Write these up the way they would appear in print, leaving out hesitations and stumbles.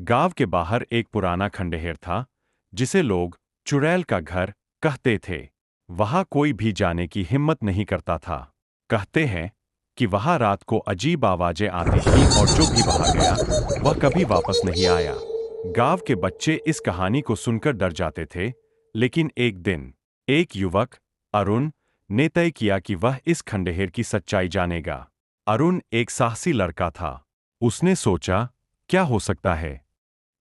गांव के बाहर एक पुराना खंडहर था, जिसे लोग चुड़ैल का घर कहते थे। वहां कोई भी जाने की हिम्मत नहीं करता था। कहते हैं कि वहां रात को अजीब आवाजें आती थीं और जो भी वहां गया, वह कभी वापस नहीं आया। गांव के बच्चे इस कहानी को सुनकर डर जाते थे, लेकिन एक दिन एक युवक, अरुण, ने तय किया कि वह इस खंडहर की सच्चाई जानेगा। अरुण एक साहसी लड़का था। उसने सोचा, क्या हो सकता है?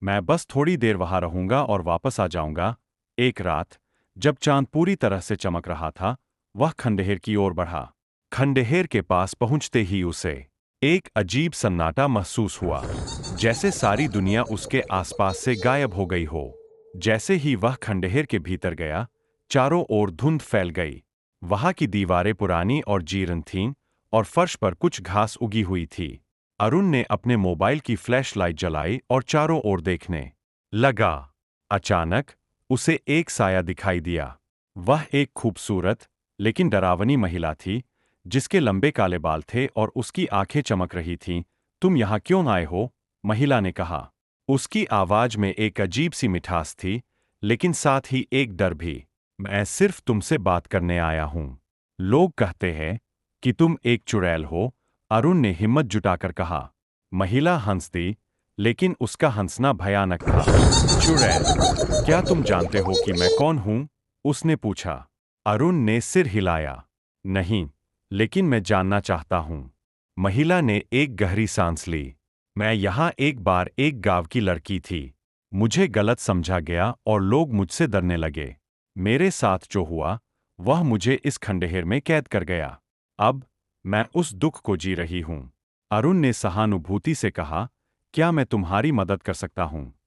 मैं बस थोड़ी देर वहां रहूंगा और वापस आ जाऊंगा। एक रात, जब चांद पूरी तरह से चमक रहा था, वह खंडहर की ओर बढ़ा। खंडहर के पास पहुंचते ही उसे एक अजीब सन्नाटा महसूस हुआ, जैसे सारी दुनिया उसके आसपास से गायब हो गई हो। जैसे ही वह खंडहर के भीतर गया, चारों ओर धुंध फैल गई। वहां की दीवारें पुरानी और जीर्ण थीं, और फर्श पर कुछ घास उगी हुई थी। अरुण ने अपने मोबाइल की फ्लैशलाइट जलाई और चारों ओर देखने लगा। अचानक उसे एक साया दिखाई दिया। वह एक खूबसूरत लेकिन डरावनी महिला थी, जिसके लंबे काले बाल थे और उसकी आंखें चमक रही थीं। तुम यहाँ क्यों आए हो? महिला ने कहा। उसकी आवाज में एक अजीब सी मिठास थी, लेकिन साथ ही एक डर भी। मैं सिर्फ तुमसे बात करने आया हूं। लोग कहते हैं कि तुम एक चुड़ैल हो, अरुण ने हिम्मत जुटाकर कहा। महिला हंस दी, लेकिन उसका हंसना भयानक था। चुड़ैल, क्या तुम जानते हो कि मैं कौन हूं? उसने पूछा। अरुण ने सिर हिलाया। नहीं, लेकिन मैं जानना चाहता हूं। महिला ने एक गहरी सांस ली। मैं यहां एक बार एक गांव की लड़की थी। मुझे गलत समझा गया और लोग मुझसे डरने लगे। मेरे साथ जो हुआ, वह मुझे इस खंडहर में कैद कर गया। अब मैं उस दुख को जी रही हूं। अरुण ने सहानुभूति से कहा, क्या मैं तुम्हारी मदद कर सकता हूं?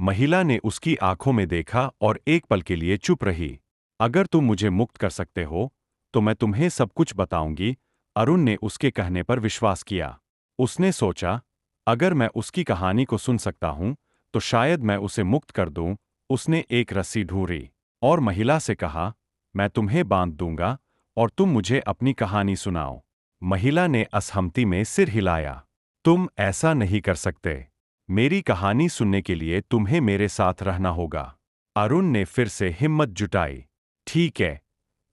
महिला ने उसकी आंखों में देखा और एक पल के लिए चुप रही। अगर तुम मुझे मुक्त कर सकते हो, तो मैं तुम्हें सब कुछ बताऊंगी। अरुण ने उसके कहने पर विश्वास किया। उसने सोचा, अगर मैं उसकी कहानी को सुन सकता हूं, तो शायद मैं उसे मुक्त कर दूं। उसने एक रस्सी ढूंढी और महिला से कहा, मैं तुम्हें बांध दूंगा और तुम मुझे अपनी कहानी सुनाओ। महिला ने असहमति में सिर हिलाया। तुम ऐसा नहीं कर सकते। मेरी कहानी सुनने के लिए तुम्हें मेरे साथ रहना होगा। अरुण ने फिर से हिम्मत जुटाई। ठीक है,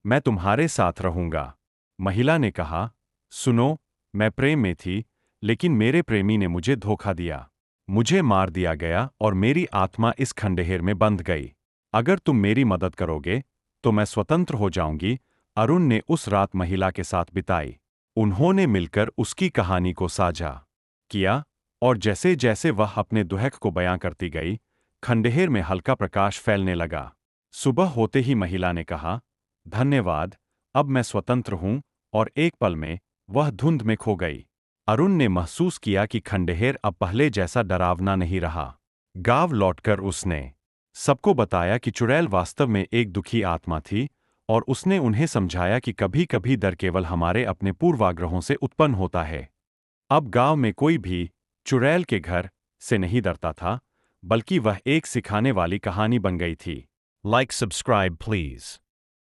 मैं तुम्हारे साथ रहूंगा। महिला ने कहा, सुनो, मैं प्रेम में थी, लेकिन मेरे प्रेमी ने मुझे धोखा दिया। मुझे मार दिया गया और मेरी आत्मा इस खंडहर में बंध गई। अगर तुम मेरी मदद करोगे, तो मैं स्वतंत्र हो जाऊंगी। अरुण ने उस रात महिला के साथ बिताई। उन्होंने मिलकर उसकी कहानी को साझा किया, और जैसे जैसे वह अपने दुख को बयां करती गई, खंडहर में हल्का प्रकाश फैलने लगा। सुबह होते ही महिला ने कहा, धन्यवाद, अब मैं स्वतंत्र हूं, और एक पल में वह धुंध में खो गई। अरुण ने महसूस किया कि खंडहर अब पहले जैसा डरावना नहीं रहा। गांव लौटकर उसने सबको बताया कि चुड़ैल वास्तव में एक दुखी आत्मा थी, और उसने उन्हें समझाया कि कभी-कभी डर केवल हमारे अपने पूर्वाग्रहों से उत्पन्न होता है। अब गांव में कोई भी चुड़ैल के घर से नहीं डरता था, बल्कि वह एक सिखाने वाली कहानी बन गई थी। Like subscribe please.